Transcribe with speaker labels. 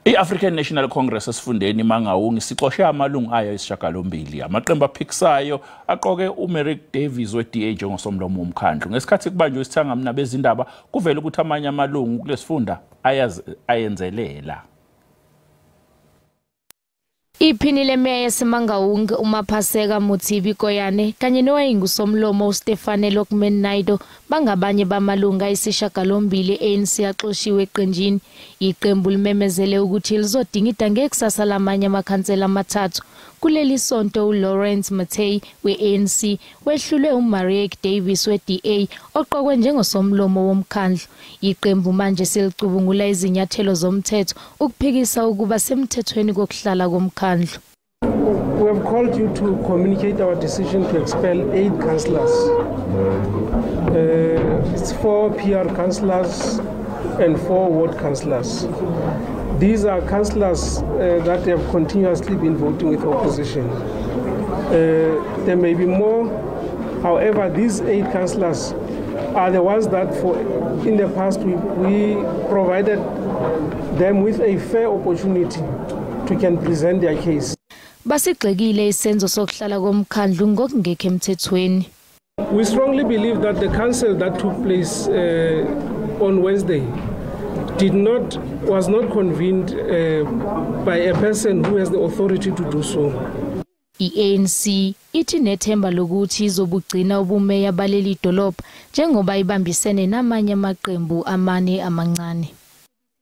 Speaker 1: I-African National Congress esifundeni eMangaung sixoshe amalungu ayo isishiyagalombili. Amaqembu aphikisayo aqoke uMerrick Davies we-DA njengosomlomo womkhandlu. Ngesikhathi kubanjwe isithangamna bezindaba kuvela ukuthi amanye amalungu kulesifunda ayenzelela.
Speaker 2: Iphinile meya yaseMangaung uMaphaseka Mothibi Koyane kanye nowayengusomlomo uStefane Lokman Naido bangabanye bamalunga isishiyagalombili eANC yaxoshiwe eqenjini. Iqembu limemezele ukuthi lizodingida ngekusasa lamanye amakhansela amathathu. Kuleli sonto uLawrence Matey we-ANC wehlulwe uMerrick Davies we-DA oqokwe njengosomlomo womkhandlu. Iqembu manje selicubungula izinyathelo zomthetho ukuphikisa ukuba semthethweni kokuhlala komkhandlu.
Speaker 3: We have called you to communicate our decision to expel 8 councillors. It's 4 PR councillors and 4 ward councillors. These are councillors that have continuously been voting with opposition. There may be more. However, these 8 councillors are the ones that in the past we provided them with a fair opportunity to can present their case.
Speaker 2: Basigxekile isenzo sokuhlala komkhandlu ngokungekho emthethweni.
Speaker 3: We strongly believe that the council that took place on Wednesday was not convened by a person who has the authority to do so.
Speaker 2: iANC ithi nethemba lokuthi izobugcina ubumeya baleli dolobha njengoba ibambisene namanye amaqembu amane amancane.